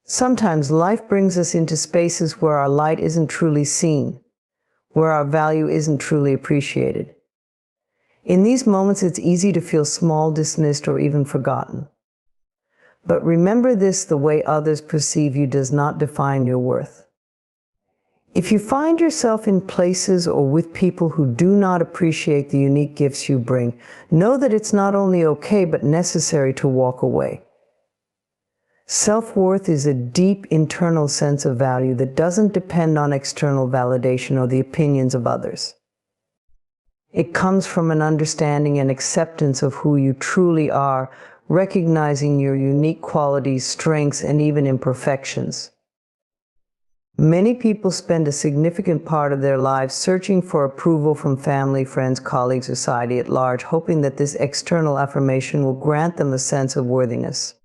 Sometimes life brings us into spaces where our light isn't truly seen, where our value isn't truly appreciated. In these moments, it's easy to feel small, dismissed, or even forgotten. But remember this: the way others perceive you does not define your worth. If you find yourself in places or with people who do not appreciate the unique gifts you bring, know that it's not only okay but necessary to walk away. Self-worth is a deep internal sense of value that doesn't depend on external validation or the opinions of others. It comes from an understanding and acceptance of who you truly are, recognizing your unique qualities, strengths, and even imperfections. Many people spend a significant part of their lives searching for approval from family, friends, colleagues, or society at large, hoping that this external affirmation will grant them a sense of worthiness.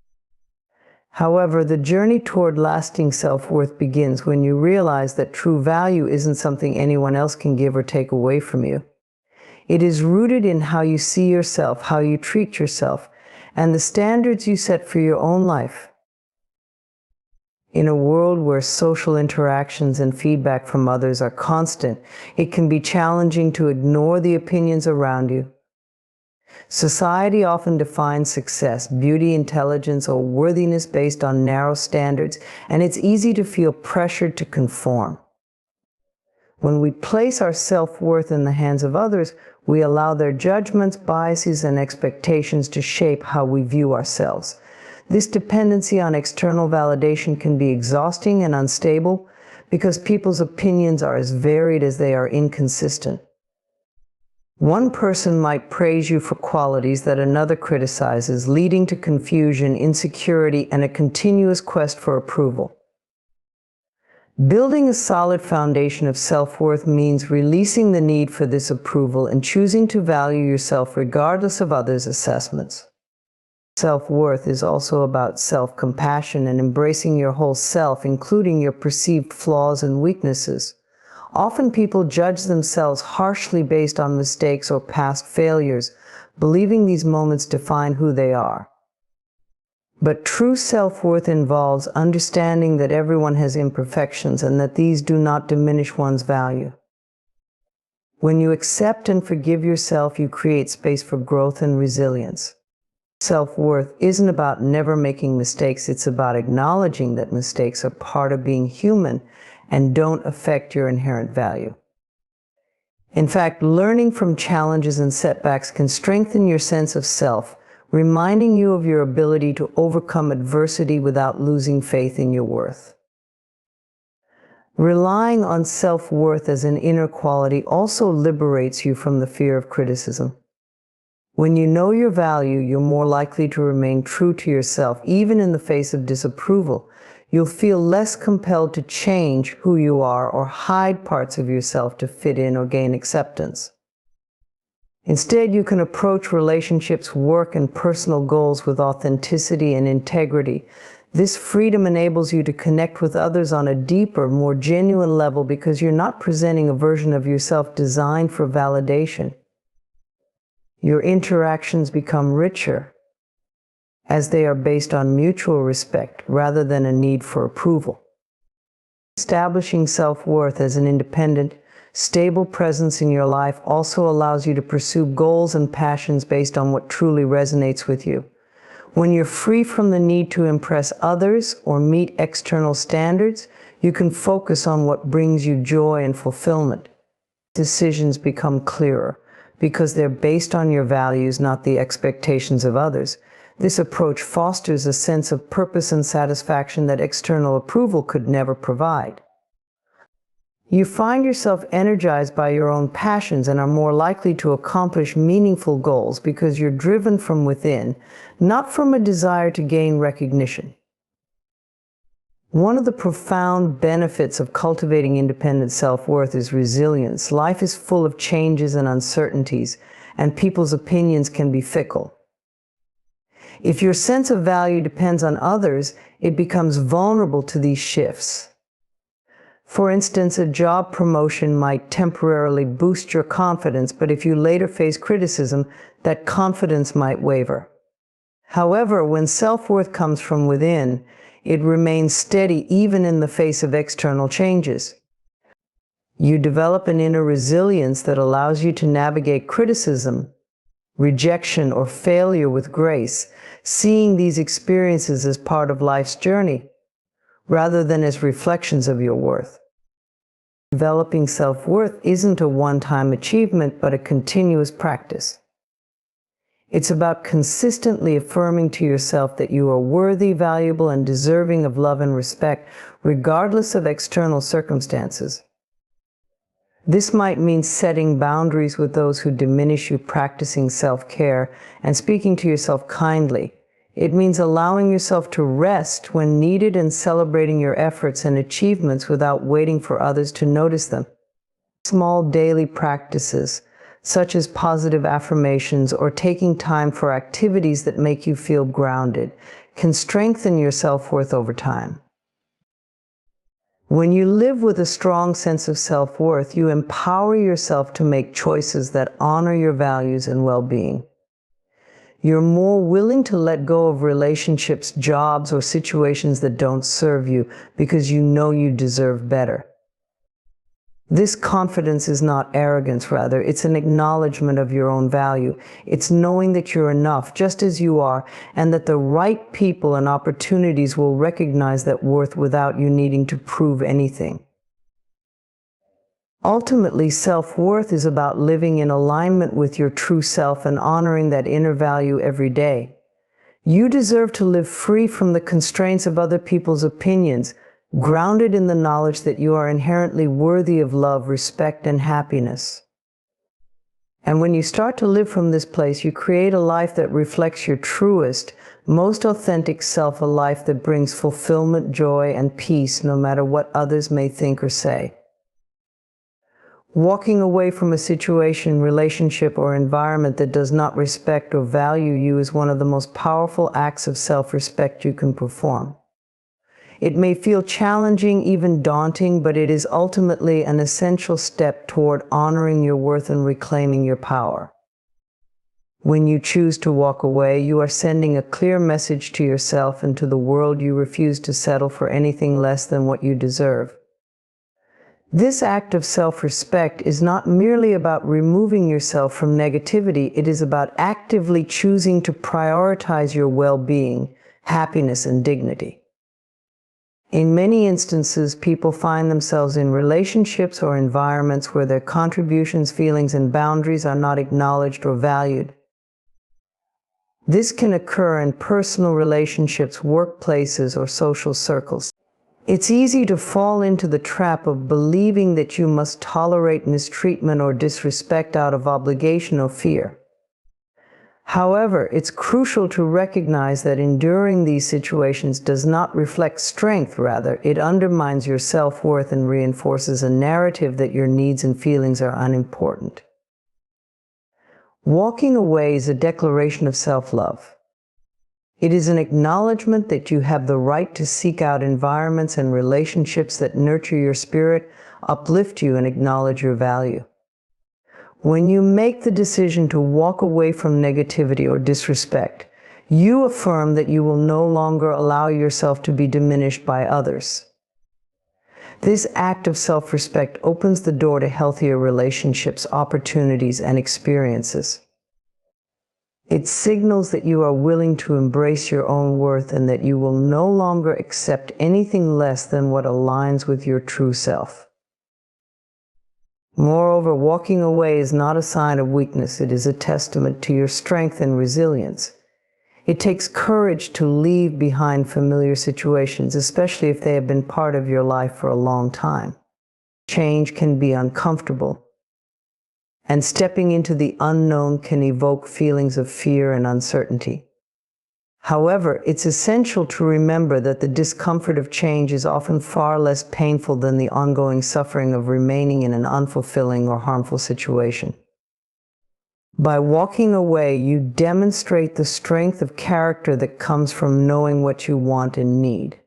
However, the journey toward lasting self-worth begins when you realize that true value isn't something anyone else can give or take away from you. It is rooted in how you see yourself, how you treat yourself, and the standards you set for your own life. In a world where social interactions and feedback from others are constant, it can be challenging to ignore the opinions around you. Society often defines success, beauty, intelligence, or worthiness based on narrow standards, and it's easy to feel pressured to conform. When we place our self-worth in the hands of others, we allow their judgments, biases, and expectations to shape how we view ourselves. This dependency on external validation can be exhausting and unstable because people's opinions are as varied as they are inconsistent. One person might praise you for qualities that another criticizes, leading to confusion, insecurity, and a continuous quest for approval. Building a solid foundation of self-worth means releasing the need for this approval and choosing to value yourself regardless of others' assessments. Self-worth is also about self-compassion and embracing your whole self, including your perceived flaws and weaknesses. Often people judge themselves harshly based on mistakes or past failures, believing these moments define who they are. But true self-worth involves understanding that everyone has imperfections and that these do not diminish one's value. When you accept and forgive yourself, you create space for growth and resilience. Self-worth isn't about never making mistakes, it's about acknowledging that mistakes are part of being human and don't affect your inherent value. In fact, learning from challenges and setbacks can strengthen your sense of self, reminding you of your ability to overcome adversity without losing faith in your worth. Relying on self-worth as an inner quality also liberates you from the fear of criticism. When you know your value, you're more likely to remain true to yourself, even in the face of disapproval. You'll feel less compelled to change who you are or hide parts of yourself to fit in or gain acceptance. Instead, you can approach relationships, work, and personal goals with authenticity and integrity. This freedom enables you to connect with others on a deeper, more genuine level because you're not presenting a version of yourself designed for validation. Your interactions become richer as they are based on mutual respect rather than a need for approval. Establishing self-worth as an independent, stable presence in your life also allows you to pursue goals and passions based on what truly resonates with you. When you're free from the need to impress others or meet external standards, you can focus on what brings you joy and fulfillment. Decisions become clearer because they're based on your values, not the expectations of others. This approach fosters a sense of purpose and satisfaction that external approval could never provide. You find yourself energized by your own passions and are more likely to accomplish meaningful goals because you're driven from within, not from a desire to gain recognition. One of the profound benefits of cultivating independent self-worth is resilience. Life is full of changes and uncertainties, and people's opinions can be fickle. If your sense of value depends on others, it becomes vulnerable to these shifts. For instance, a job promotion might temporarily boost your confidence, but if you later face criticism, that confidence might waver. However, when self-worth comes from within, It remains steady even in the face of external changes. You develop an inner resilience that allows you to navigate criticism, rejection, or failure with grace, seeing these experiences as part of life's journey, rather than as reflections of your worth. Developing self-worth isn't a one-time achievement, but a continuous practice. It's about consistently affirming to yourself that you are worthy, valuable, and deserving of love and respect, regardless of external circumstances. This might mean setting boundaries with those who diminish you, practicing self-care, and speaking to yourself kindly. It means allowing yourself to rest when needed and celebrating your efforts and achievements without waiting for others to notice them. Small daily practices, such as positive affirmations or taking time for activities that make you feel grounded, can strengthen your self-worth over time. When you live with a strong sense of self-worth, you empower yourself to make choices that honor your values and well-being. You're more willing to let go of relationships, jobs, or situations that don't serve you because you know you deserve better. This confidence is not arrogance, rather, it's an acknowledgement of your own value. It's knowing that you're enough just as you are, and that the right people and opportunities will recognize that worth without you needing to prove anything. Ultimately, self-worth is about living in alignment with your true self and honoring that inner value every day. You deserve to live free from the constraints of other people's opinions, grounded in the knowledge that you are inherently worthy of love, respect, and happiness. And when you start to live from this place, you create a life that reflects your truest, most authentic self, a life that brings fulfillment, joy, and peace, no matter what others may think or say. Walking away from a situation, relationship, or environment that does not respect or value you is one of the most powerful acts of self-respect you can perform. It may feel challenging, even daunting, but it is ultimately an essential step toward honoring your worth and reclaiming your power. When you choose to walk away, you are sending a clear message to yourself and to the world. You refuse to settle for anything less than what you deserve. This act of self-respect is not merely about removing yourself from negativity, it is about actively choosing to prioritize your well-being, happiness, and dignity. In many instances, people find themselves in relationships or environments where their contributions, feelings, and boundaries are not acknowledged or valued. This can occur in personal relationships, workplaces, or social circles. It's easy to fall into the trap of believing that you must tolerate mistreatment or disrespect out of obligation or fear. However, it's crucial to recognize that enduring these situations does not reflect strength. Rather, it undermines your self-worth and reinforces a narrative that your needs and feelings are unimportant. Walking away is a declaration of self-love. It is an acknowledgement that you have the right to seek out environments and relationships that nurture your spirit, uplift you, and acknowledge your value. When you make the decision to walk away from negativity or disrespect, you affirm that you will no longer allow yourself to be diminished by others. This act of self-respect opens the door to healthier relationships, opportunities, and experiences. It signals that you are willing to embrace your own worth and that you will no longer accept anything less than what aligns with your true self. Moreover, walking away is not a sign of weakness. It is a testament to your strength and resilience. It takes courage to leave behind familiar situations, especially if they have been part of your life for a long time. Change can be uncomfortable, and stepping into the unknown can evoke feelings of fear and uncertainty. However, it's essential to remember that the discomfort of change is often far less painful than the ongoing suffering of remaining in an unfulfilling or harmful situation. By walking away, you demonstrate the strength of character that comes from knowing what you want and need.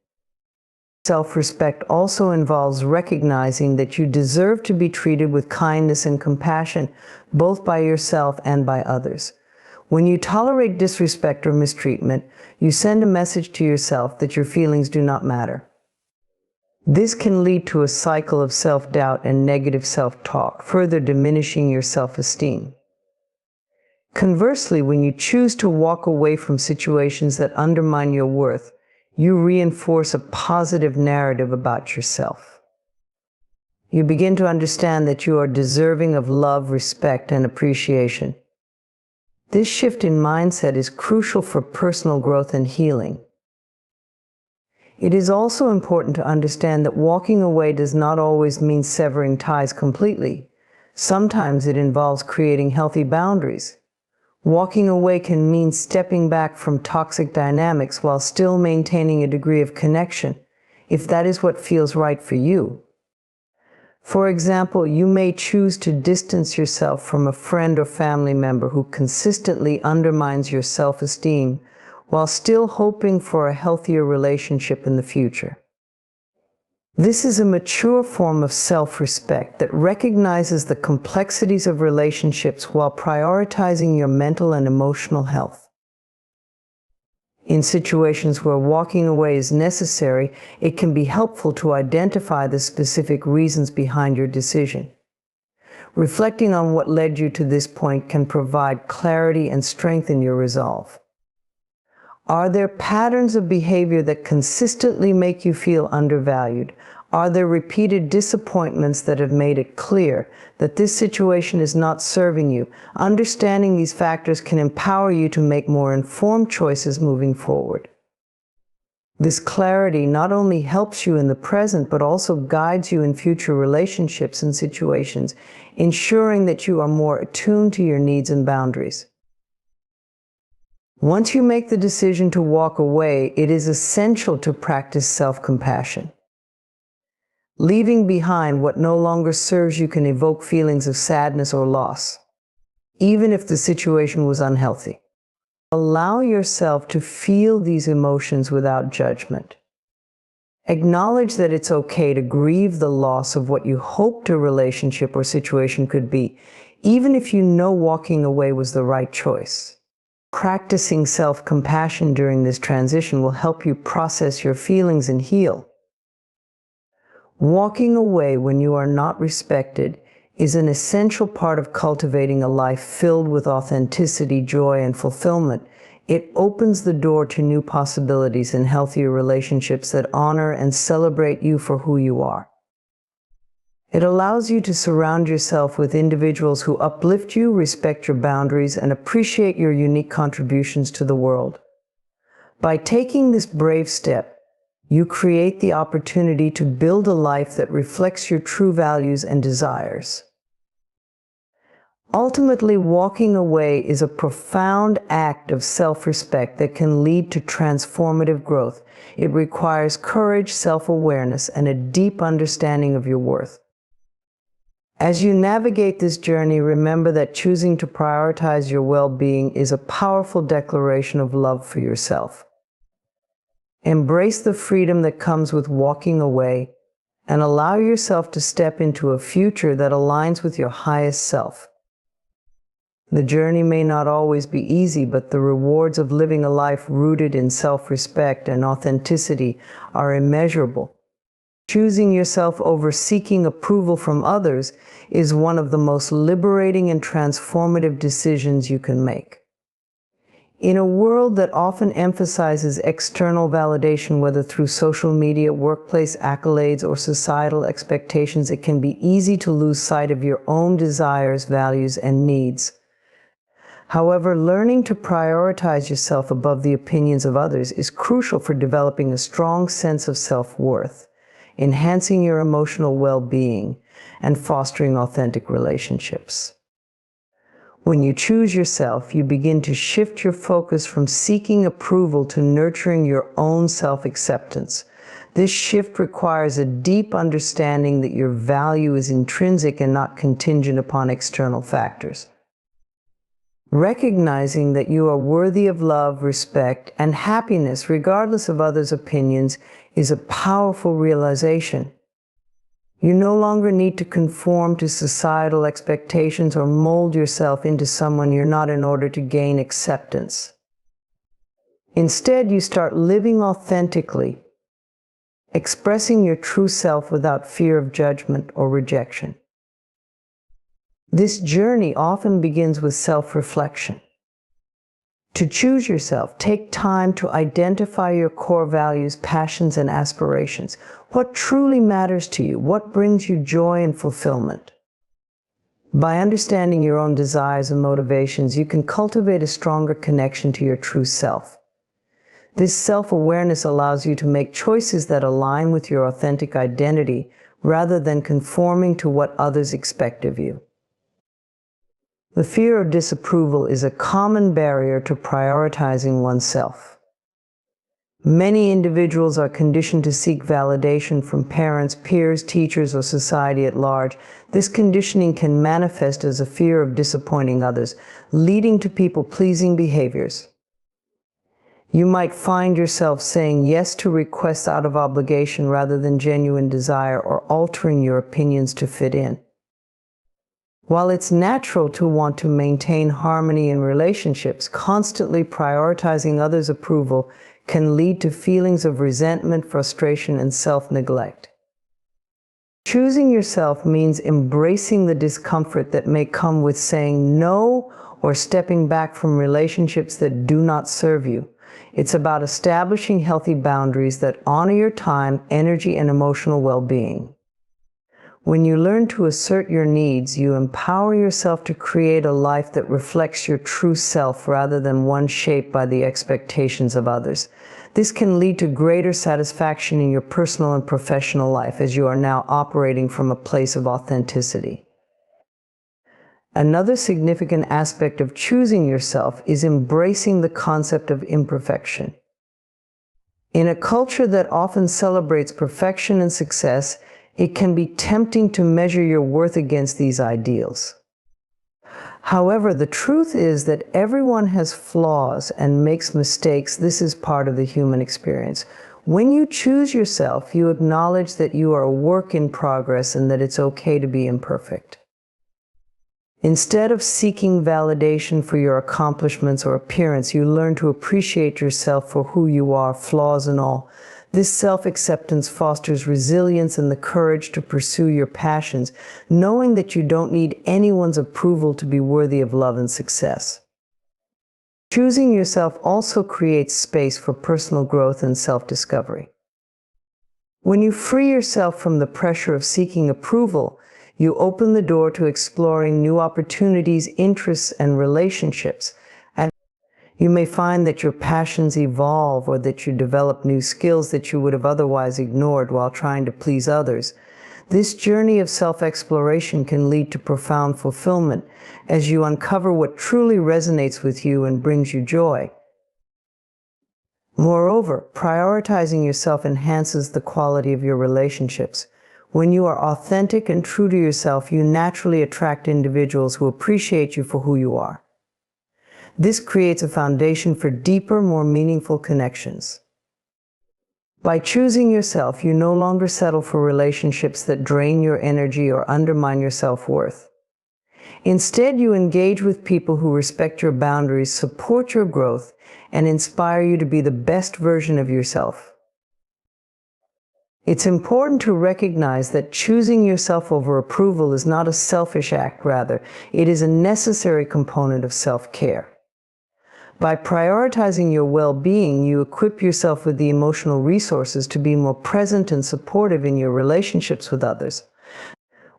Self-respect also involves recognizing that you deserve to be treated with kindness and compassion, both by yourself and by others. When you tolerate disrespect or mistreatment, you send a message to yourself that your feelings do not matter. This can lead to a cycle of self-doubt and negative self-talk, further diminishing your self-esteem. Conversely, when you choose to walk away from situations that undermine your worth, you reinforce a positive narrative about yourself. You begin to understand that you are deserving of love, respect, and appreciation. This shift in mindset is crucial for personal growth and healing. It is also important to understand that walking away does not always mean severing ties completely. Sometimes it involves creating healthy boundaries. Walking away can mean stepping back from toxic dynamics while still maintaining a degree of connection, if that is what feels right for you. For example, you may choose to distance yourself from a friend or family member who consistently undermines your self-esteem, while still hoping for a healthier relationship in the future. This is a mature form of self-respect that recognizes the complexities of relationships while prioritizing your mental and emotional health. In situations where walking away is necessary, it can be helpful to identify the specific reasons behind your decision. Reflecting on what led you to this point can provide clarity and strengthen your resolve. Are there patterns of behavior that consistently make you feel undervalued? Are there repeated disappointments that have made it clear that this situation is not serving you? Understanding these factors can empower you to make more informed choices moving forward. This clarity not only helps you in the present, but also guides you in future relationships and situations, ensuring that you are more attuned to your needs and boundaries. Once you make the decision to walk away, it is essential to practice self-compassion. Leaving behind what no longer serves you can evoke feelings of sadness or loss, even if the situation was unhealthy. Allow yourself to feel these emotions without judgment. Acknowledge that it's okay to grieve the loss of what you hoped a relationship or situation could be, even if you know walking away was the right choice. Practicing self-compassion during this transition will help you process your feelings and heal. Walking away when you are not respected is an essential part of cultivating a life filled with authenticity, joy, and fulfillment. It opens the door to new possibilities and healthier relationships that honor and celebrate you for who you are. It allows you to surround yourself with individuals who uplift you, respect your boundaries, and appreciate your unique contributions to the world. By taking this brave step, you create the opportunity to build a life that reflects your true values and desires. Ultimately, walking away is a profound act of self-respect that can lead to transformative growth. It requires courage, self-awareness, and a deep understanding of your worth. As you navigate this journey, remember that choosing to prioritize your well-being is a powerful declaration of love for yourself. Embrace the freedom that comes with walking away and allow yourself to step into a future that aligns with your highest self. The journey may not always be easy, but the rewards of living a life rooted in self-respect and authenticity are immeasurable. Choosing yourself over seeking approval from others is one of the most liberating and transformative decisions you can make. In a world that often emphasizes external validation, whether through social media, workplace accolades, or societal expectations, it can be easy to lose sight of your own desires, values, and needs. However, learning to prioritize yourself above the opinions of others is crucial for developing a strong sense of self-worth, enhancing your emotional well-being, and fostering authentic relationships. When you choose yourself, you begin to shift your focus from seeking approval to nurturing your own self-acceptance. This shift requires a deep understanding that your value is intrinsic and not contingent upon external factors. Recognizing that you are worthy of love, respect, and happiness regardless of others' opinions is a powerful realization. You no longer need to conform to societal expectations or mold yourself into someone you're not in order to gain acceptance. Instead, you start living authentically, expressing your true self without fear of judgment or rejection. This journey often begins with self-reflection. To choose yourself, take time to identify your core values, passions, and aspirations. What truly matters to you? What brings you joy and fulfillment? By understanding your own desires and motivations, you can cultivate a stronger connection to your true self. This self-awareness allows you to make choices that align with your authentic identity rather than conforming to what others expect of you. The fear of disapproval is a common barrier to prioritizing oneself. Many individuals are conditioned to seek validation from parents, peers, teachers, or society at large. This conditioning can manifest as a fear of disappointing others, leading to people-pleasing behaviors. You might find yourself saying yes to requests out of obligation rather than genuine desire, or altering your opinions to fit in. While it's natural to want to maintain harmony in relationships, constantly prioritizing others' approval can lead to feelings of resentment, frustration, and self-neglect. Choosing yourself means embracing the discomfort that may come with saying no or stepping back from relationships that do not serve you. It's about establishing healthy boundaries that honor your time, energy, and emotional well-being. When you learn to assert your needs, you empower yourself to create a life that reflects your true self rather than one shaped by the expectations of others. This can lead to greater satisfaction in your personal and professional life, as you are now operating from a place of authenticity. Another significant aspect of choosing yourself is embracing the concept of imperfection. In a culture that often celebrates perfection and success, it can be tempting to measure your worth against these ideals. However, the truth is that everyone has flaws and makes mistakes. This is part of the human experience. When you choose yourself, you acknowledge that you are a work in progress and that it's okay to be imperfect. Instead of seeking validation for your accomplishments or appearance, you learn to appreciate yourself for who you are, flaws and all. This self-acceptance fosters resilience and the courage to pursue your passions, knowing that you don't need anyone's approval to be worthy of love and success. Choosing yourself also creates space for personal growth and self-discovery. When you free yourself from the pressure of seeking approval, you open the door to exploring new opportunities, interests, and relationships. You may find that your passions evolve or that you develop new skills that you would have otherwise ignored while trying to please others. This journey of self-exploration can lead to profound fulfillment as you uncover what truly resonates with you and brings you joy. Moreover, prioritizing yourself enhances the quality of your relationships. When you are authentic and true to yourself, you naturally attract individuals who appreciate you for who you are. This creates a foundation for deeper, more meaningful connections. By choosing yourself, you no longer settle for relationships that drain your energy or undermine your self-worth. Instead, you engage with people who respect your boundaries, support your growth, and inspire you to be the best version of yourself. It's important to recognize that choosing yourself over approval is not a selfish act. Rather, it is a necessary component of self-care. By prioritizing your well-being, you equip yourself with the emotional resources to be more present and supportive in your relationships with others.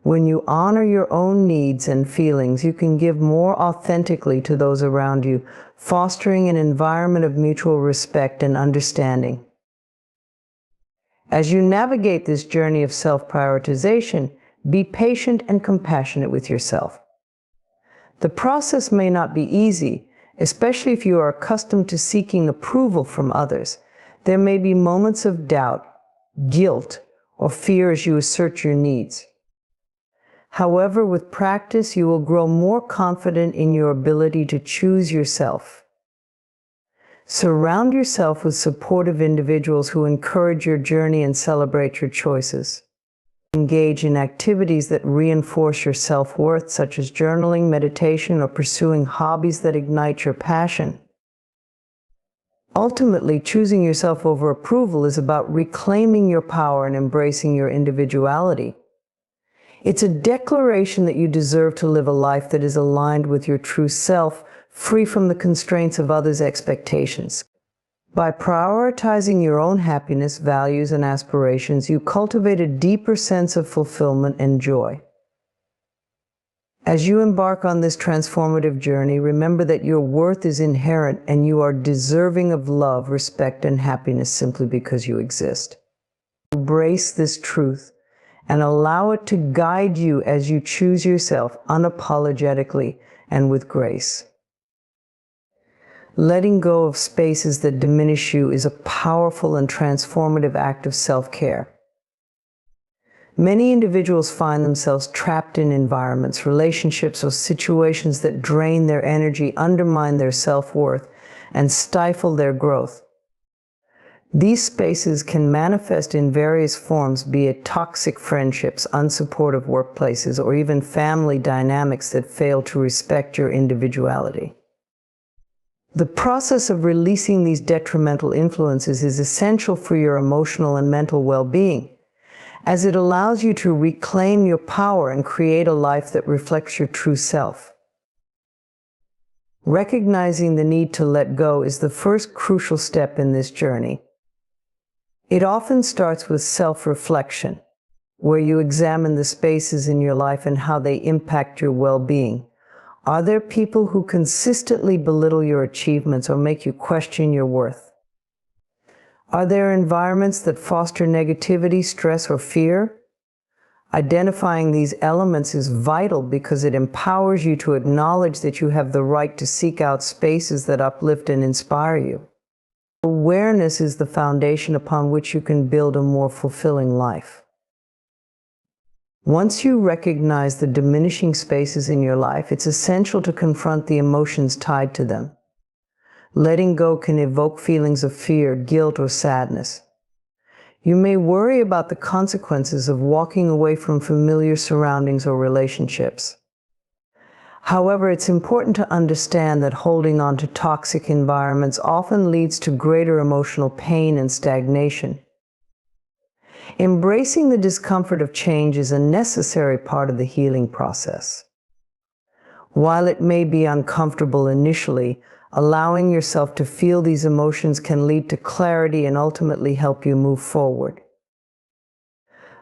When you honor your own needs and feelings, you can give more authentically to those around you, fostering an environment of mutual respect and understanding. As you navigate this journey of self-prioritization, be patient and compassionate with yourself. The process may not be easy, especially if you are accustomed to seeking approval from others. There may be moments of doubt, guilt, or fear as you assert your needs. However, with practice, you will grow more confident in your ability to choose yourself. Surround yourself with supportive individuals who encourage your journey and celebrate your choices. Engage in activities that reinforce your self-worth, such as journaling, meditation, or pursuing hobbies that ignite your passion. Ultimately, choosing yourself over approval is about reclaiming your power and embracing your individuality. It's a declaration that you deserve to live a life that is aligned with your true self, free from the constraints of others' expectations. By prioritizing your own happiness, values, and aspirations, you cultivate a deeper sense of fulfillment and joy. As you embark on this transformative journey, remember that your worth is inherent and you are deserving of love, respect, and happiness simply because you exist. Embrace this truth and allow it to guide you as you choose yourself unapologetically and with grace. Letting go of spaces that diminish you is a powerful and transformative act of self-care. Many individuals find themselves trapped in environments, relationships, or situations that drain their energy, undermine their self-worth, and stifle their growth. These spaces can manifest in various forms, be it toxic friendships, unsupportive workplaces, or even family dynamics that fail to respect your individuality. The process of releasing these detrimental influences is essential for your emotional and mental well-being, as it allows you to reclaim your power and create a life that reflects your true self. Recognizing the need to let go is the first crucial step in this journey. It often starts with self-reflection, where you examine the spaces in your life and how they impact your well-being. Are there people who consistently belittle your achievements or make you question your worth? Are there environments that foster negativity, stress, or fear? Identifying these elements is vital because it empowers you to acknowledge that you have the right to seek out spaces that uplift and inspire you. Awareness is the foundation upon which you can build a more fulfilling life. Once you recognize the diminishing spaces in your life, it's essential to confront the emotions tied to them. Letting go can evoke feelings of fear, guilt, or sadness. You may worry about the consequences of walking away from familiar surroundings or relationships. However, it's important to understand that holding on to toxic environments often leads to greater emotional pain and stagnation. Embracing the discomfort of change is a necessary part of the healing process. While it may be uncomfortable initially, allowing yourself to feel these emotions can lead to clarity and ultimately help you move forward.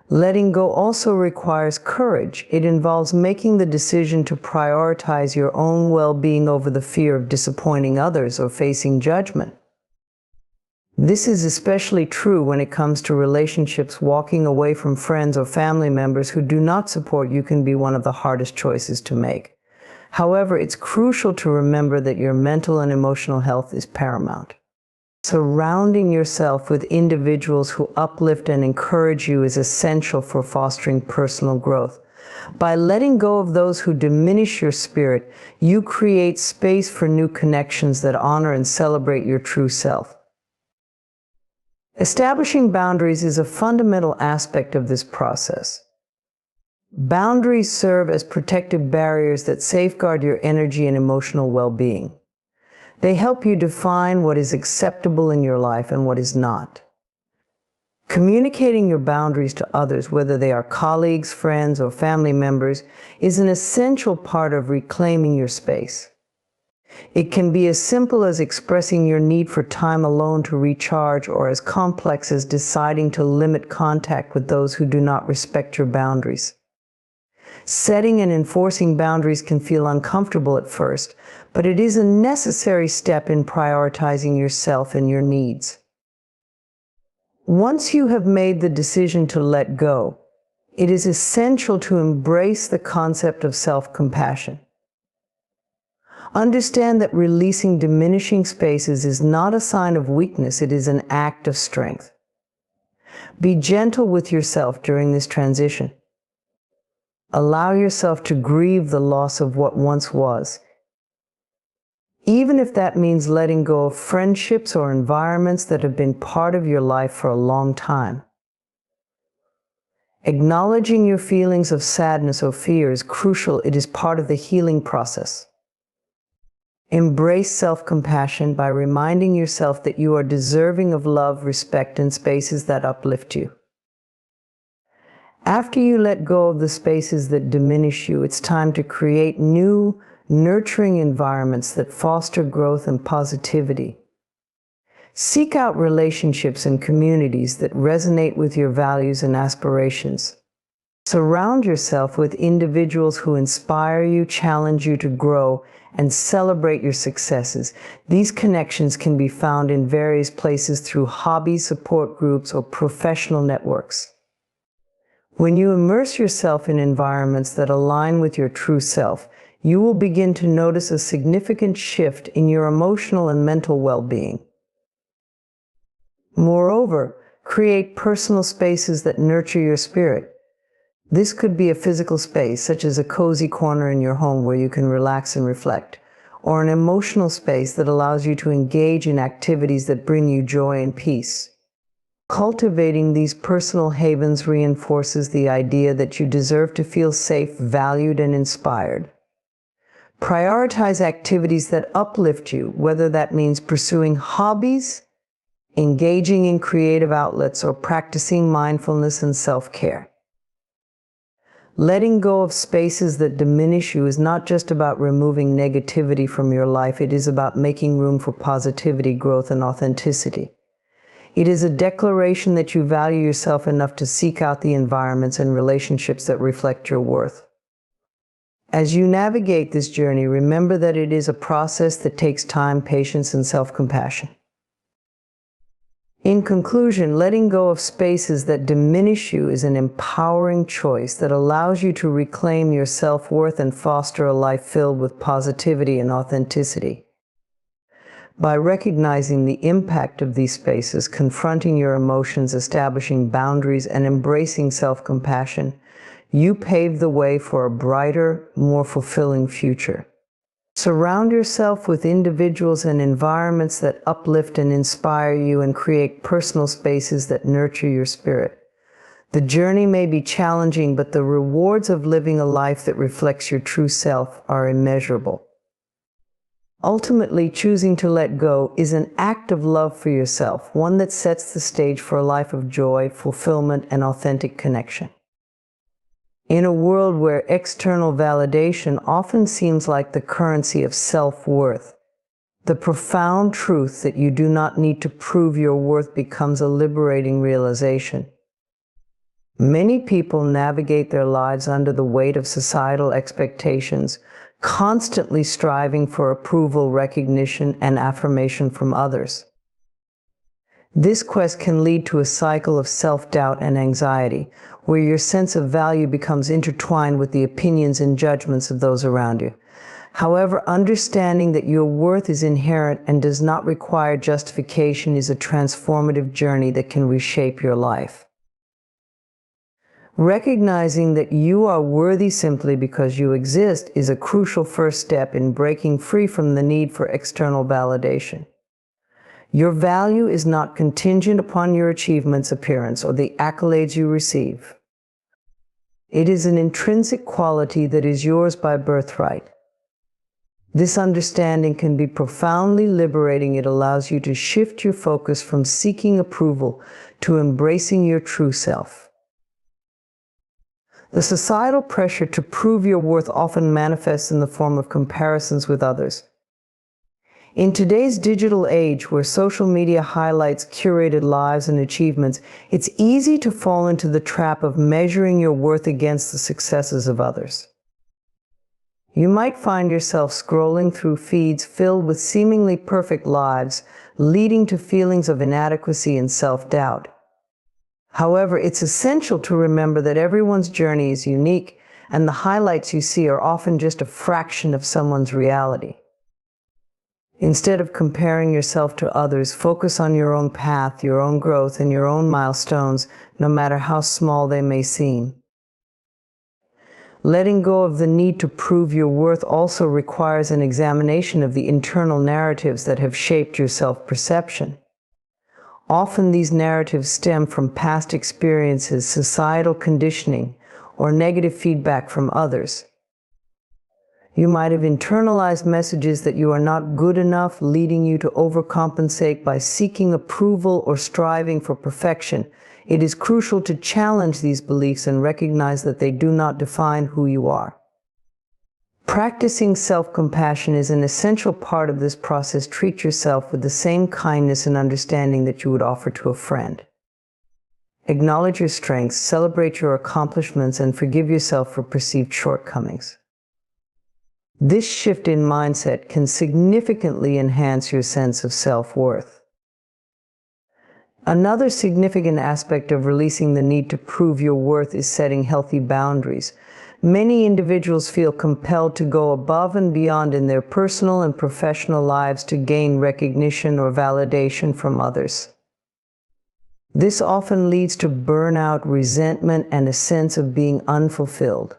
Letting go also requires courage. It involves making the decision to prioritize your own well-being over the fear of disappointing others or facing judgment. This is especially true when it comes to relationships. Walking away from friends or family members who do not support you can be one of the hardest choices to make. However, it's crucial to remember that your mental and emotional health is paramount. Surrounding yourself with individuals who uplift and encourage you is essential for fostering personal growth. By letting go of those who diminish your spirit, you create space for new connections that honor and celebrate your true self. Establishing boundaries is a fundamental aspect of this process. Boundaries serve as protective barriers that safeguard your energy and emotional well-being. They help you define what is acceptable in your life and what is not. Communicating your boundaries to others, whether they are colleagues, friends, or family members, is an essential part of reclaiming your space. It can be as simple as expressing your need for time alone to recharge, or as complex as deciding to limit contact with those who do not respect your boundaries. Setting and enforcing boundaries can feel uncomfortable at first, but it is a necessary step in prioritizing yourself and your needs. Once you have made the decision to let go, it is essential to embrace the concept of self-compassion. Understand that releasing diminishing spaces is not a sign of weakness, it is an act of strength. Be gentle with yourself during this transition. Allow yourself to grieve the loss of what once was, even if that means letting go of friendships or environments that have been part of your life for a long time. Acknowledging your feelings of sadness or fear is crucial. It is part of the healing process. Embrace self-compassion by reminding yourself that you are deserving of love, respect, and spaces that uplift you. After you let go of the spaces that diminish you, it's time to create new, nurturing environments that foster growth and positivity. Seek out relationships and communities that resonate with your values and aspirations. Surround yourself with individuals who inspire you, challenge you to grow, and celebrate your successes. These connections can be found in various places through hobbies, support groups, or professional networks. When you immerse yourself in environments that align with your true self, you will begin to notice a significant shift in your emotional and mental well-being. Moreover, create personal spaces that nurture your spirit. This could be a physical space, such as a cozy corner in your home where you can relax and reflect, or an emotional space that allows you to engage in activities that bring you joy and peace. Cultivating these personal havens reinforces the idea that you deserve to feel safe, valued, and inspired. Prioritize activities that uplift you, whether that means pursuing hobbies, engaging in creative outlets, or practicing mindfulness and self-care. Letting go of spaces that diminish you is not just about removing negativity from your life, it is about making room for positivity, growth, and authenticity. It is a declaration that you value yourself enough to seek out the environments and relationships that reflect your worth. As you navigate this journey, remember that it is a process that takes time, patience, and self-compassion. In conclusion, letting go of spaces that diminish you is an empowering choice that allows you to reclaim your self-worth and foster a life filled with positivity and authenticity. By recognizing the impact of these spaces, confronting your emotions, establishing boundaries, and embracing self-compassion, you pave the way for a brighter, more fulfilling future. Surround yourself with individuals and environments that uplift and inspire you, and create personal spaces that nurture your spirit. The journey may be challenging, but the rewards of living a life that reflects your true self are immeasurable. Ultimately, choosing to let go is an act of love for yourself, one that sets the stage for a life of joy, fulfillment, and authentic connection. In a world where external validation often seems like the currency of self-worth, the profound truth that you do not need to prove your worth becomes a liberating realization. Many people navigate their lives under the weight of societal expectations, constantly striving for approval, recognition, and affirmation from others. This quest can lead to a cycle of self-doubt and anxiety, where your sense of value becomes intertwined with the opinions and judgments of those around you. However, understanding that your worth is inherent and does not require justification is a transformative journey that can reshape your life. Recognizing that you are worthy simply because you exist is a crucial first step in breaking free from the need for external validation. Your value is not contingent upon your achievements, appearance, or the accolades you receive. It is an intrinsic quality that is yours by birthright. This understanding can be profoundly liberating. It allows you to shift your focus from seeking approval to embracing your true self. The societal pressure to prove your worth often manifests in the form of comparisons with others. In today's digital age, where social media highlights curated lives and achievements, it's easy to fall into the trap of measuring your worth against the successes of others. You might find yourself scrolling through feeds filled with seemingly perfect lives, leading to feelings of inadequacy and self-doubt. However, it's essential to remember that everyone's journey is unique, and the highlights you see are often just a fraction of someone's reality. Instead of comparing yourself to others, focus on your own path, your own growth, and your own milestones, no matter how small they may seem. Letting go of the need to prove your worth also requires an examination of the internal narratives that have shaped your self-perception. Often these narratives stem from past experiences, societal conditioning, or negative feedback from others. You might have internalized messages that you are not good enough, leading you to overcompensate by seeking approval or striving for perfection. It is crucial to challenge these beliefs and recognize that they do not define who you are. Practicing self-compassion is an essential part of this process. Treat yourself with the same kindness and understanding that you would offer to a friend. Acknowledge your strengths, celebrate your accomplishments, and forgive yourself for perceived shortcomings. This shift in mindset can significantly enhance your sense of self-worth. Another significant aspect of releasing the need to prove your worth is setting healthy boundaries. Many individuals feel compelled to go above and beyond in their personal and professional lives to gain recognition or validation from others. This often leads to burnout, resentment, and a sense of being unfulfilled.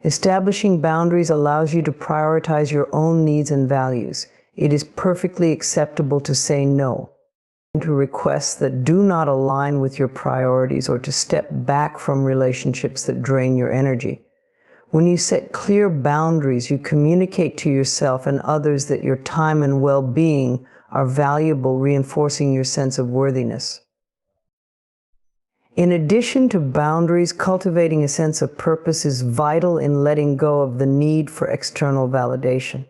Establishing boundaries allows you to prioritize your own needs and values. It is perfectly acceptable to say no to requests that do not align with your priorities, or to step back from relationships that drain your energy. When you set clear boundaries, you communicate to yourself and others that your time and well-being are valuable, reinforcing your sense of worthiness. In addition to boundaries, cultivating a sense of purpose is vital in letting go of the need for external validation.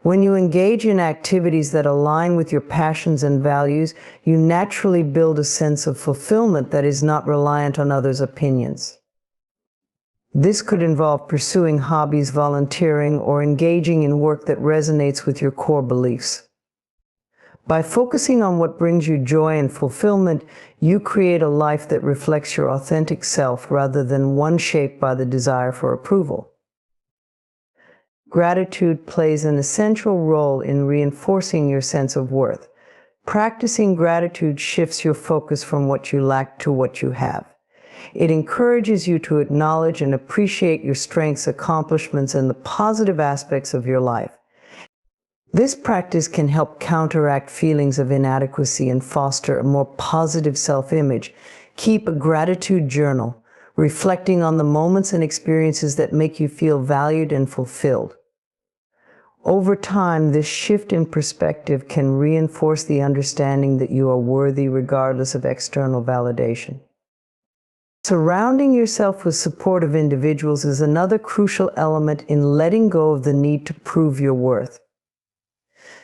When you engage in activities that align with your passions and values, you naturally build a sense of fulfillment that is not reliant on others' opinions. This could involve pursuing hobbies, volunteering, or engaging in work that resonates with your core beliefs. By focusing on what brings you joy and fulfillment, you create a life that reflects your authentic self rather than one shaped by the desire for approval. Gratitude plays an essential role in reinforcing your sense of worth. Practicing gratitude shifts your focus from what you lack to what you have. It encourages you to acknowledge and appreciate your strengths, accomplishments, and the positive aspects of your life. This practice can help counteract feelings of inadequacy and foster a more positive self-image. Keep a gratitude journal, reflecting on the moments and experiences that make you feel valued and fulfilled. Over time, this shift in perspective can reinforce the understanding that you are worthy regardless of external validation. Surrounding yourself with supportive individuals is another crucial element in letting go of the need to prove your worth.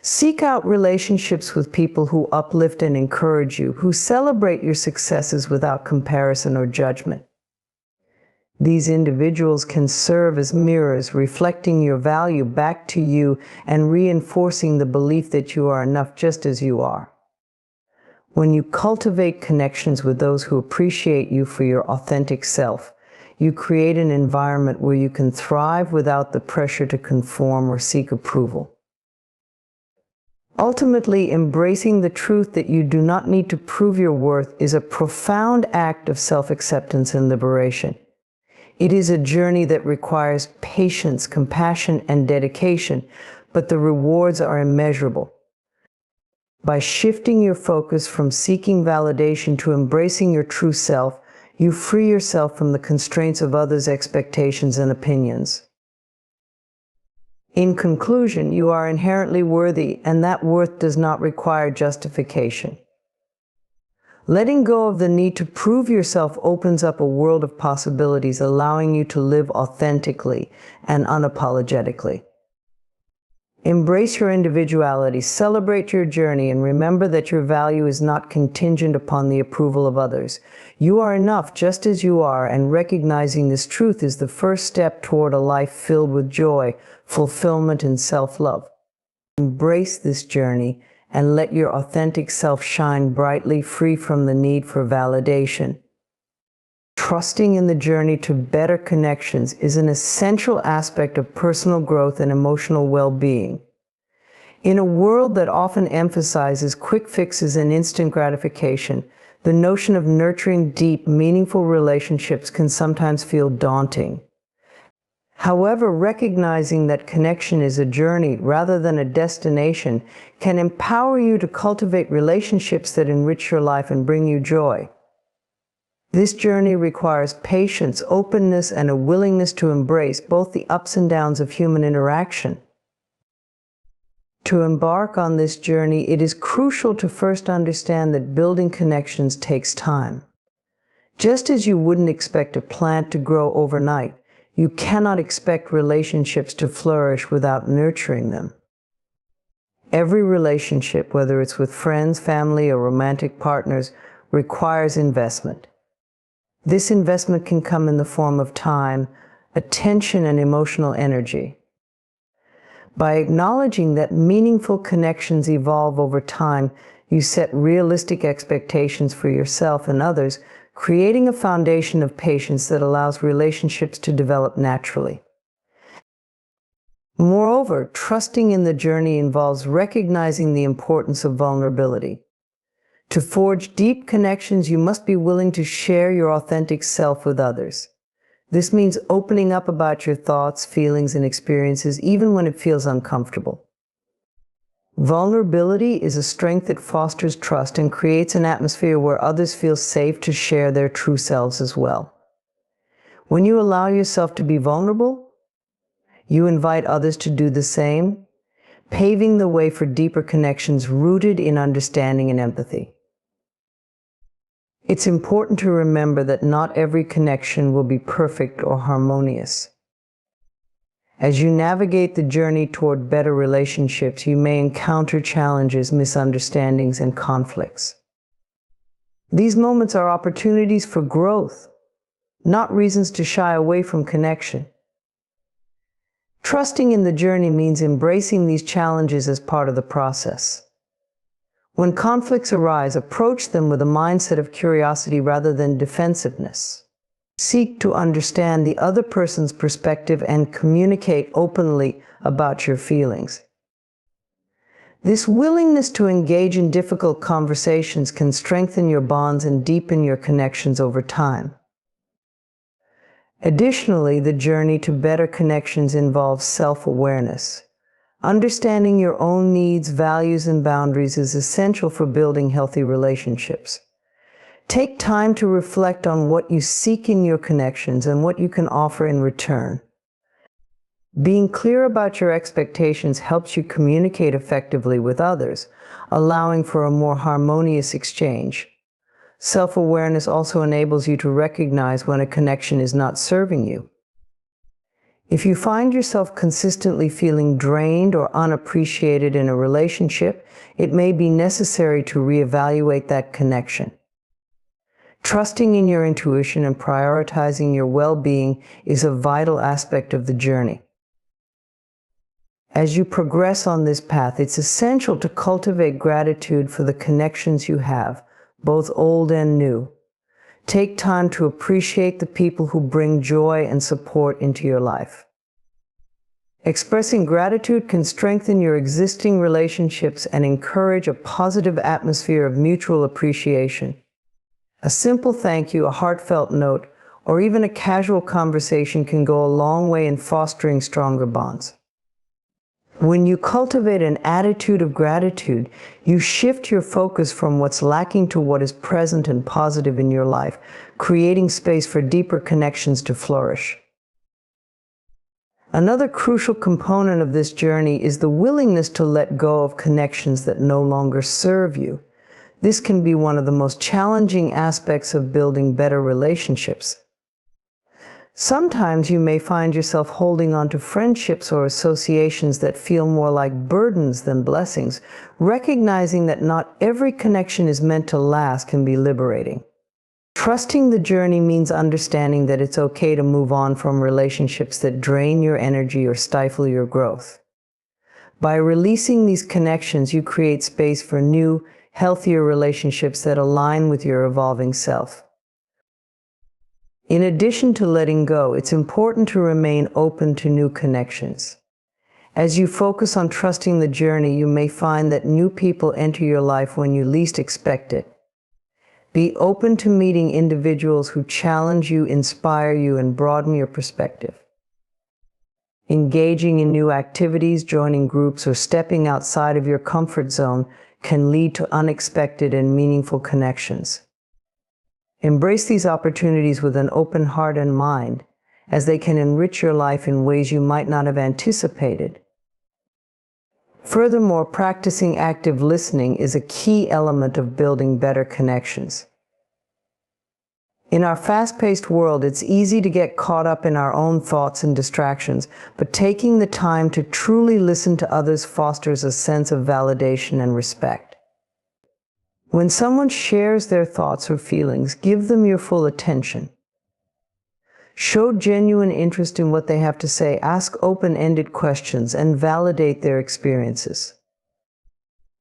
Seek out relationships with people who uplift and encourage you, who celebrate your successes without comparison or judgment. These individuals can serve as mirrors, reflecting your value back to you and reinforcing the belief that you are enough just as you are. When you cultivate connections with those who appreciate you for your authentic self, you create an environment where you can thrive without the pressure to conform or seek approval. Ultimately, embracing the truth that you do not need to prove your worth is a profound act of self-acceptance and liberation. It is a journey that requires patience, compassion, and dedication, but the rewards are immeasurable. By shifting your focus from seeking validation to embracing your true self, you free yourself from the constraints of others' expectations and opinions. In conclusion, you are inherently worthy, and that worth does not require justification. Letting go of the need to prove yourself opens up a world of possibilities, allowing you to live authentically and unapologetically. Embrace your individuality, celebrate your journey, and remember that your value is not contingent upon the approval of others. You are enough just as you are, and recognizing this truth is the first step toward a life filled with joy, fulfillment, and self-love. Embrace this journey and let your authentic self shine brightly, free from the need for validation. Trusting in the journey to better connections is an essential aspect of personal growth and emotional well-being. In a world that often emphasizes quick fixes and instant gratification, the notion of nurturing deep, meaningful relationships can sometimes feel daunting. However, recognizing that connection is a journey rather than a destination can empower you to cultivate relationships that enrich your life and bring you joy. This journey requires patience, openness, and a willingness to embrace both the ups and downs of human interaction. To embark on this journey, it is crucial to first understand that building connections takes time. Just as you wouldn't expect a plant to grow overnight, you cannot expect relationships to flourish without nurturing them. Every relationship, whether it's with friends, family, or romantic partners, requires investment. This investment can come in the form of time, attention, and emotional energy. By acknowledging that meaningful connections evolve over time, you set realistic expectations for yourself and others, creating a foundation of patience that allows relationships to develop naturally. Moreover, trusting in the journey involves recognizing the importance of vulnerability. To forge deep connections, you must be willing to share your authentic self with others. This means opening up about your thoughts, feelings, and experiences, even when it feels uncomfortable. Vulnerability is a strength that fosters trust and creates an atmosphere where others feel safe to share their true selves as well. When you allow yourself to be vulnerable, you invite others to do the same, paving the way for deeper connections rooted in understanding and empathy. It's important to remember that not every connection will be perfect or harmonious. As you navigate the journey toward better relationships, you may encounter challenges, misunderstandings, and conflicts. These moments are opportunities for growth, not reasons to shy away from connection. Trusting in the journey means embracing these challenges as part of the process. When conflicts arise, approach them with a mindset of curiosity rather than defensiveness. Seek to understand the other person's perspective and communicate openly about your feelings. This willingness to engage in difficult conversations can strengthen your bonds and deepen your connections over time. Additionally, the journey to better connections involves self-awareness. Understanding your own needs, values, and boundaries is essential for building healthy relationships. Take time to reflect on what you seek in your connections and what you can offer in return. Being clear about your expectations helps you communicate effectively with others, allowing for a more harmonious exchange. Self-awareness also enables you to recognize when a connection is not serving you. If you find yourself consistently feeling drained or unappreciated in a relationship, it may be necessary to reevaluate that connection. Trusting in your intuition and prioritizing your well-being is a vital aspect of the journey. As you progress on this path, it's essential to cultivate gratitude for the connections you have, both old and new. Take time to appreciate the people who bring joy and support into your life. Expressing gratitude can strengthen your existing relationships and encourage a positive atmosphere of mutual appreciation. A simple thank you, a heartfelt note, or even a casual conversation can go a long way in fostering stronger bonds. When you cultivate an attitude of gratitude, you shift your focus from what's lacking to what is present and positive in your life, creating space for deeper connections to flourish. Another crucial component of this journey is the willingness to let go of connections that no longer serve you. This can be one of the most challenging aspects of building better relationships. Sometimes you may find yourself holding on to friendships or associations that feel more like burdens than blessings. Recognizing that not every connection is meant to last can be liberating. Trusting the journey means understanding that it's okay to move on from relationships that drain your energy or stifle your growth. By releasing these connections, you create space for new, healthier relationships that align with your evolving self. In addition to letting go, it's important to remain open to new connections. As you focus on trusting the journey, you may find that new people enter your life when you least expect it. Be open to meeting individuals who challenge you, inspire you, and broaden your perspective. Engaging in new activities, joining groups, or stepping outside of your comfort zone can lead to unexpected and meaningful connections. Embrace these opportunities with an open heart and mind, as they can enrich your life in ways you might not have anticipated. Furthermore, practicing active listening is a key element of building better connections. In our fast-paced world, it's easy to get caught up in our own thoughts and distractions, but taking the time to truly listen to others fosters a sense of validation and respect. When someone shares their thoughts or feelings, give them your full attention. Show genuine interest in what they have to say, ask open-ended questions, and validate their experiences.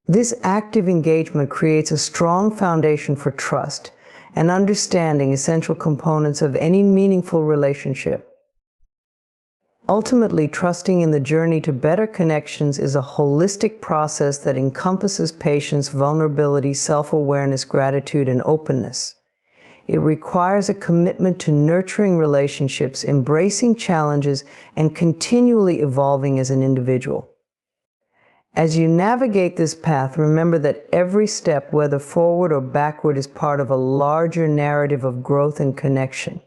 This active engagement creates a strong foundation for trust and understanding, essential components of any meaningful relationship. Ultimately, trusting in the journey to better connections is a holistic process that encompasses patience, vulnerability, self-awareness, gratitude, and openness. It requires a commitment to nurturing relationships, embracing challenges, and continually evolving as an individual. As you navigate this path, remember that every step, whether forward or backward, is part of a larger narrative of growth and connection.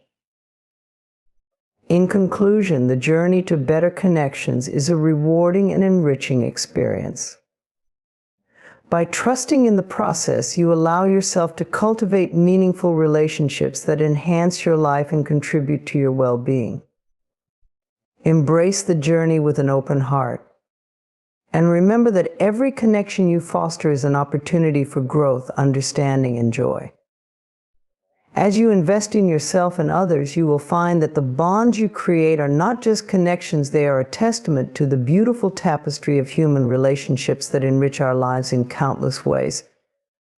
In conclusion, the journey to better connections is a rewarding and enriching experience. By trusting in the process, you allow yourself to cultivate meaningful relationships that enhance your life and contribute to your well-being. Embrace the journey with an open heart. And remember that every connection you foster is an opportunity for growth, understanding, and joy. As you invest in yourself and others, you will find that the bonds you create are not just connections, they are a testament to the beautiful tapestry of human relationships that enrich our lives in countless ways.